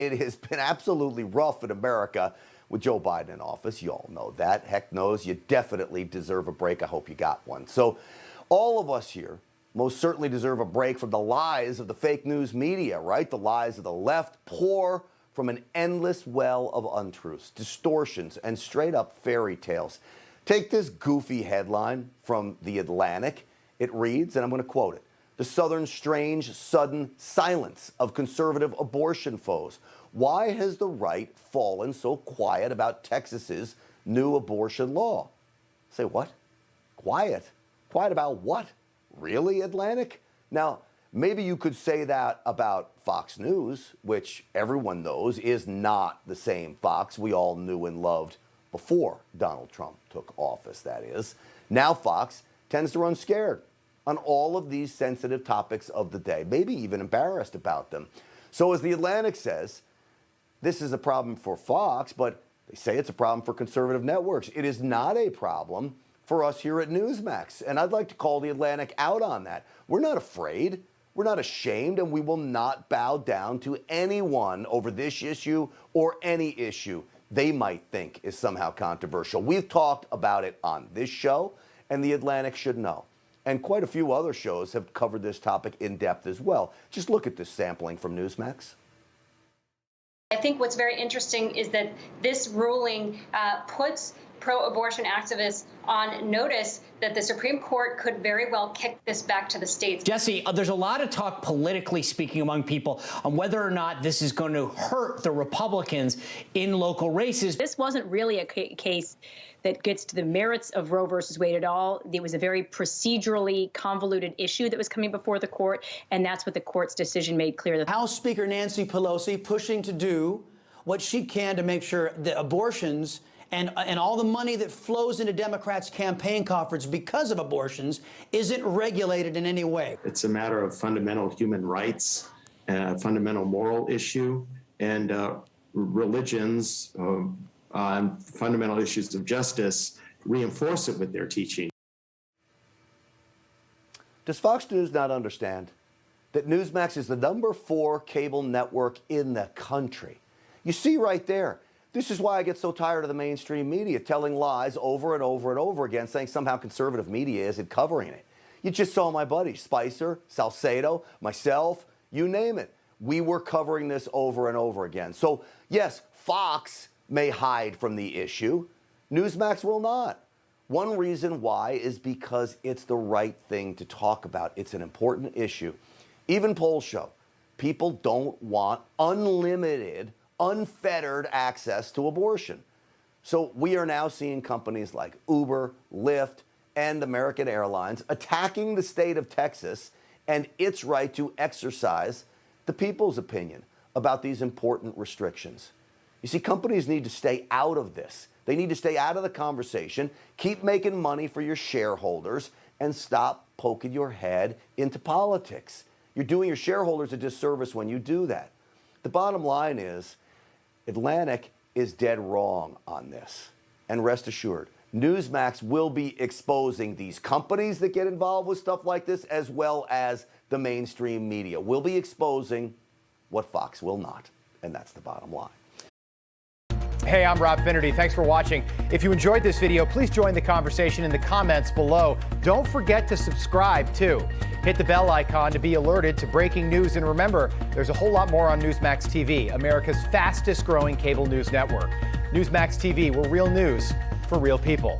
it has been absolutely rough in America with Joe Biden in office. You all know that. Heck knows you definitely deserve a break. I hope you got one. So all of us here most certainly deserve a break from the lies of the fake news media, right? The lies of the left pour from an endless well of untruths, distortions, and straight up fairy tales. Take this goofy headline from The Atlantic. It reads, and I'm going to quote it, "The Southern strange, sudden silence of conservative abortion foes. Why has the right fallen so quiet about Texas's new abortion law?" Say what? Quiet? Quiet about what? Really, Atlantic? Now, maybe you could say that about Fox News, which everyone knows is not the same Fox we all knew and loved before Donald Trump took office, that is. Now Fox tends to run scared on all of these sensitive topics of the day, maybe even embarrassed about them. So as The Atlantic says, this is a problem for Fox, but they say it's a problem for conservative networks. It is not a problem for us here at Newsmax. And I'd like to call The Atlantic out on that. We're not afraid. We're not ashamed, and we will not bow down to anyone over this issue or any issue they might think is somehow controversial. We've talked about it on this show, and The Atlantic should know. And quite a few other shows have covered this topic in depth as well. Just look at this sampling from Newsmax. I think what's very interesting is that this ruling puts pro-abortion activists on notice that the Supreme Court could very well kick this back to the states. Jesse, there's a lot of talk politically speaking among people on whether or not this is going to hurt the Republicans in local races. This wasn't really a case that gets to the merits of Roe versus Wade at all. It was a very procedurally convoluted issue that was coming before the court, and that's what the court's decision made clear. House Speaker Nancy Pelosi pushing to do what she can to make sure that abortions and all the money that flows into Democrats' campaign coffers because of abortions isn't regulated in any way. It's a matter of fundamental human rights, a fundamental moral issue, and religions on fundamental issues of justice reinforce it with their teaching. Does Fox News not understand that Newsmax is the #4 cable network in the country? You see right there. This is why I get so tired of the mainstream media telling lies over and over and over again, saying somehow conservative media isn't covering it. You just saw my buddies, Spicer, Salcedo, myself, you name it. We were covering this over and over again. So yes, Fox may hide from the issue. Newsmax will not. One reason why is because it's the right thing to talk about. It's an important issue. Even polls show people don't want unlimited, unfettered access to abortion. So we are now seeing companies like Uber, Lyft, and American Airlines attacking the state of Texas and its right to exercise the people's opinion about these important restrictions. You see, companies need to stay out of this. They need to stay out of the conversation, keep making money for your shareholders, and stop poking your head into politics. You're doing your shareholders a disservice when you do that. The bottom line is, Atlantic is dead wrong on this. And rest assured, Newsmax will be exposing these companies that get involved with stuff like this, as well as the mainstream media. We'll be exposing what Fox will not. And that's the bottom line. Hey, I'm Rob Finnerty. Thanks for watching. If you enjoyed this video, please join the conversation in the comments below. Don't forget to subscribe, too. Hit the bell icon to be alerted to breaking news. And remember, there's a whole lot more on Newsmax TV, America's fastest growing cable news network. Newsmax TV, where real news for real people.